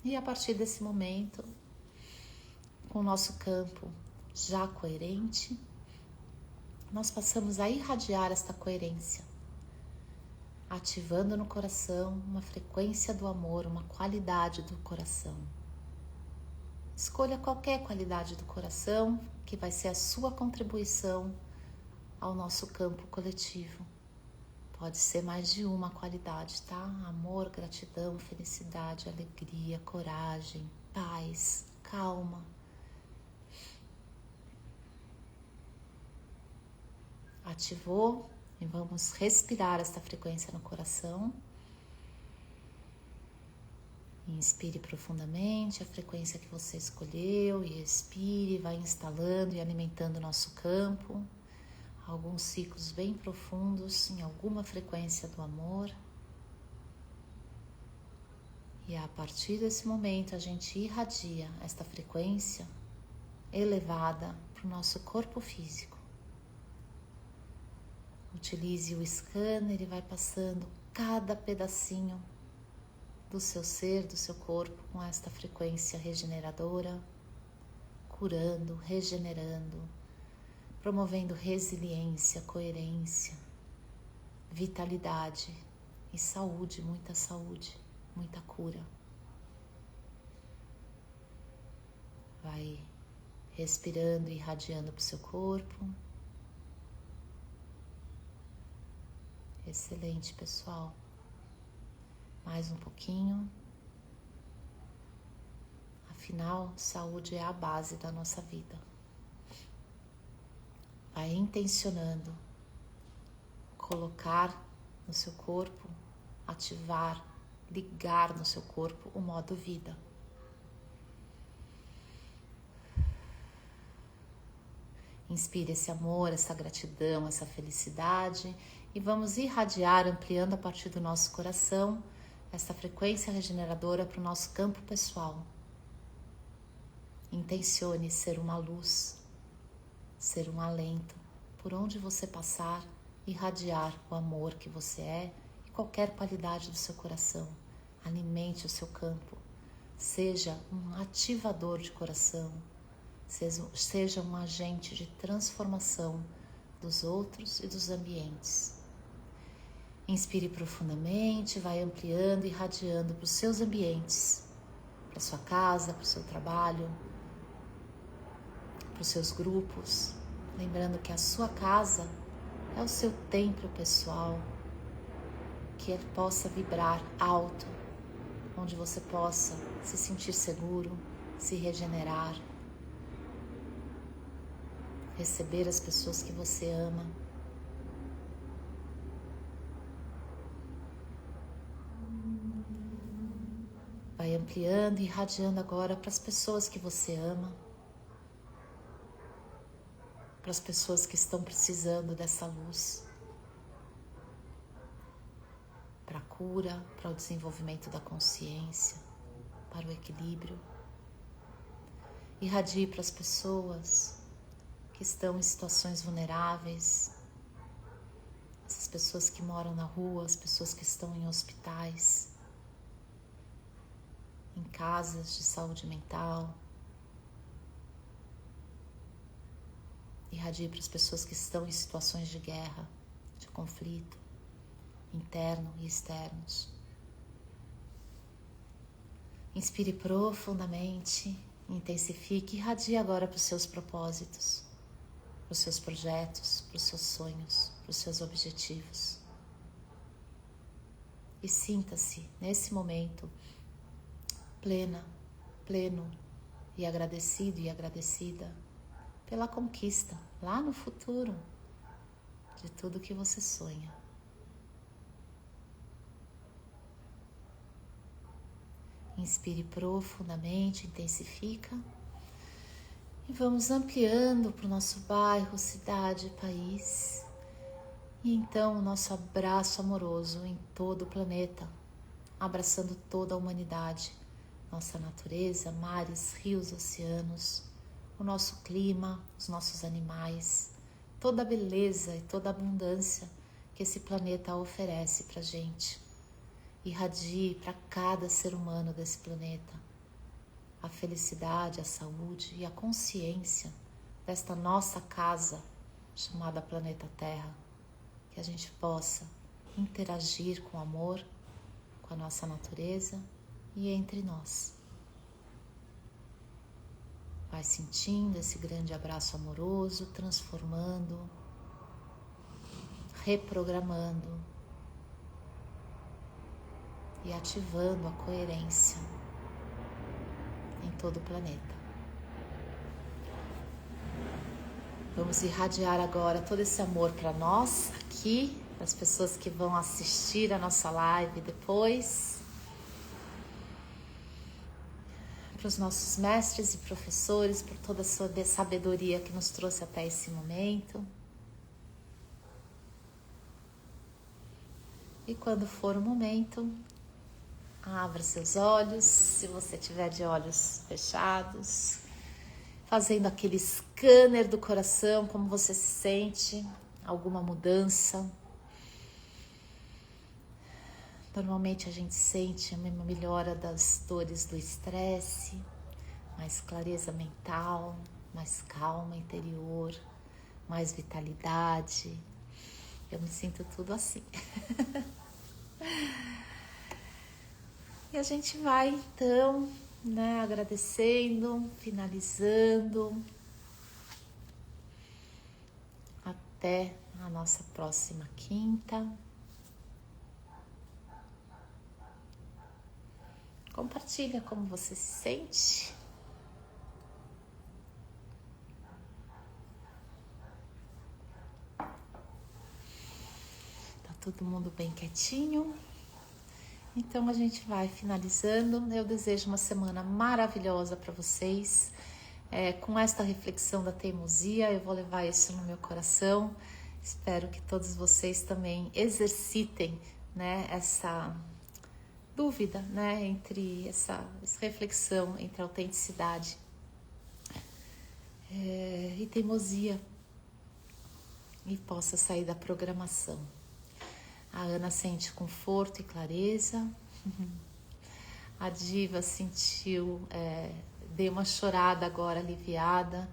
E a partir desse momento, com o nosso campo já coerente, nós passamos a irradiar esta coerência, ativando no coração uma frequência do amor, uma qualidade do coração. Escolha qualquer qualidade do coração que vai ser a sua contribuição ao nosso campo coletivo. Pode ser mais de uma qualidade, tá? Amor, gratidão, felicidade, alegria, coragem, paz, calma. Ativou e vamos respirar esta frequência no coração. Inspire profundamente a frequência que você escolheu e expire, vai instalando e alimentando o nosso campo. Alguns ciclos bem profundos em alguma frequência do amor. E a partir desse momento a gente irradia esta frequência elevada para o nosso corpo físico. Utilize o scanner e vai passando cada pedacinho do seu ser, do seu corpo com esta frequência regeneradora, curando, regenerando, promovendo resiliência, coerência, vitalidade e saúde, muita cura. Vai respirando e irradiando para o seu corpo. Excelente, pessoal. Mais um pouquinho. Afinal, saúde é a base da nossa vida. Vai intencionando colocar no seu corpo, ativar, ligar no seu corpo o modo vida. Inspire esse amor, essa gratidão, essa felicidade e vamos irradiar, ampliando a partir do nosso coração, essa frequência regeneradora para o nosso campo pessoal. Intencione ser uma luz, ser um alento, por onde você passar, irradiar o amor que você é e qualquer qualidade do seu coração. Alimente o seu campo, seja um ativador de coração, seja um agente de transformação dos outros e dos ambientes. Inspire profundamente, vai ampliando e irradiando para os seus ambientes, para a sua casa, para o seu trabalho, para os seus grupos, lembrando que a sua casa é o seu templo pessoal, que ele possa vibrar alto, onde você possa se sentir seguro, se regenerar, receber as pessoas que você ama. Vai ampliando e irradiando agora para as pessoas que você ama, para as pessoas que estão precisando dessa luz, para a cura, para o desenvolvimento da consciência, para o equilíbrio. Irradie para as pessoas que estão em situações vulneráveis, essas pessoas que moram na rua, as pessoas que estão em hospitais, em casas de saúde mental. Irradie para as pessoas que estão em situações de guerra, de conflito, interno e externos. Inspire profundamente, intensifique e irradie agora para os seus propósitos, para os seus projetos, para os seus sonhos, para os seus objetivos. e sinta-se nesse momento plena, pleno e agradecido e agradecida pela conquista lá no futuro de tudo que você sonha. Inspire profundamente, intensifica e vamos ampliando para o nosso bairro, cidade, país. E então o nosso abraço amoroso em todo o planeta, abraçando toda a humanidade, nossa natureza, mares, rios, oceanos, o nosso clima, os nossos animais, toda a beleza e toda a abundância que esse planeta oferece para a gente. Irradie para cada ser humano desse planeta a felicidade, a saúde e a consciência desta nossa casa chamada Planeta Terra. Que a gente possa interagir com amor, com a nossa natureza e entre nós. Vai sentindo esse grande abraço amoroso, transformando, reprogramando e ativando a coerência em todo o planeta. Vamos irradiar agora todo esse amor para nós aqui, para as pessoas que vão assistir a nossa live depois, para os nossos mestres e professores, por toda a sua sabedoria que nos trouxe até esse momento. E quando for o momento, abra seus olhos, se você tiver de olhos fechados, fazendo aquele scanner do coração, como você se sente, alguma mudança. Normalmente a gente sente uma melhora das dores do estresse, mais clareza mental, mais calma interior, mais vitalidade. Eu me sinto tudo assim. E a gente vai então, agradecendo, finalizando, até a nossa próxima quinta. Compartilha como você se sente. Tá todo mundo bem quietinho. Então a gente vai finalizando. Eu desejo uma semana maravilhosa para vocês. Com esta reflexão da teimosia, eu vou levar isso no meu coração. Espero que todos vocês também exercitem, essa dúvida, entre essa reflexão entre autenticidade e teimosia, e possa sair da programação. A Ana sente conforto e clareza. A Diva sentiu, deu uma chorada agora aliviada.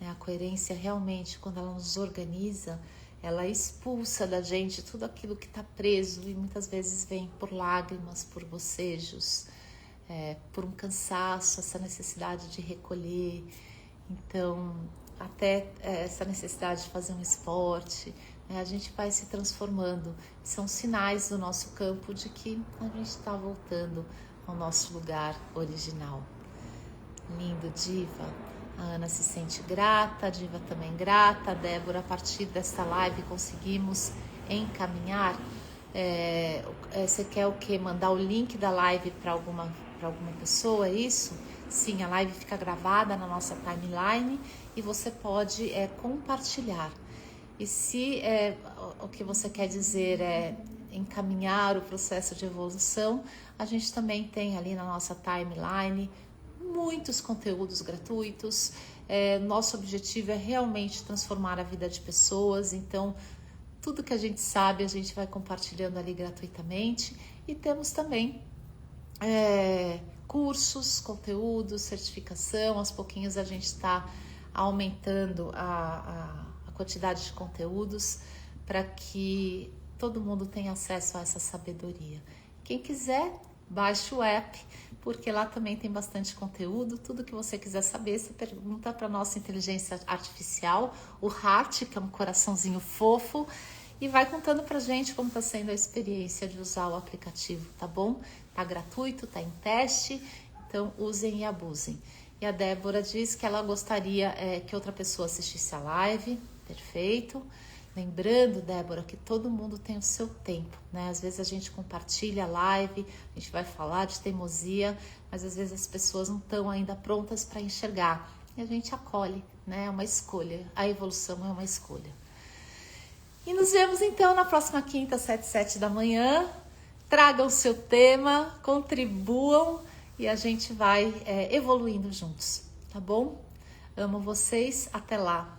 A coerência realmente, quando ela nos organiza, ela expulsa da gente tudo aquilo que está preso e muitas vezes vem por lágrimas, por bocejos, por um cansaço, essa necessidade de recolher. Então, até essa necessidade de fazer um esporte, a gente vai se transformando. São sinais do nosso campo de que a gente está voltando ao nosso lugar original. Lindo, Diva. A Ana se sente grata, a Diva também grata. A Débora, a partir dessa live conseguimos encaminhar. Você quer o quê? Mandar o link da live para alguma pessoa, é isso? Sim, a live fica gravada na nossa timeline e você pode compartilhar. E se o que você quer dizer é encaminhar o processo de evolução, a gente também tem ali na nossa timeline muitos conteúdos gratuitos. Nosso objetivo é realmente transformar a vida de pessoas, então tudo que a gente sabe a gente vai compartilhando ali gratuitamente. E temos também cursos, conteúdos, certificação. Aos pouquinhos a gente está aumentando a quantidade de conteúdos para que todo mundo tenha acesso a essa sabedoria. Quem quiser, baixe o app, porque lá também tem bastante conteúdo. Tudo que você quiser saber, você pergunta para a nossa inteligência artificial, o Heart, que é um coraçãozinho fofo, e vai contando pra gente como tá sendo a experiência de usar o aplicativo, tá bom? Tá gratuito, tá em teste, então usem e abusem. E a Débora diz que ela gostaria que outra pessoa assistisse a live, perfeito. Lembrando, Débora, que todo mundo tem o seu tempo, né? Às vezes a gente compartilha a live, a gente vai falar de teimosia, mas às vezes as pessoas não estão ainda prontas para enxergar. E a gente acolhe, né? É uma escolha. A evolução é uma escolha. E nos vemos então na próxima quinta, às 7h07 da manhã. Tragam o seu tema, contribuam e a gente vai evoluindo juntos, tá bom? Amo vocês, até lá!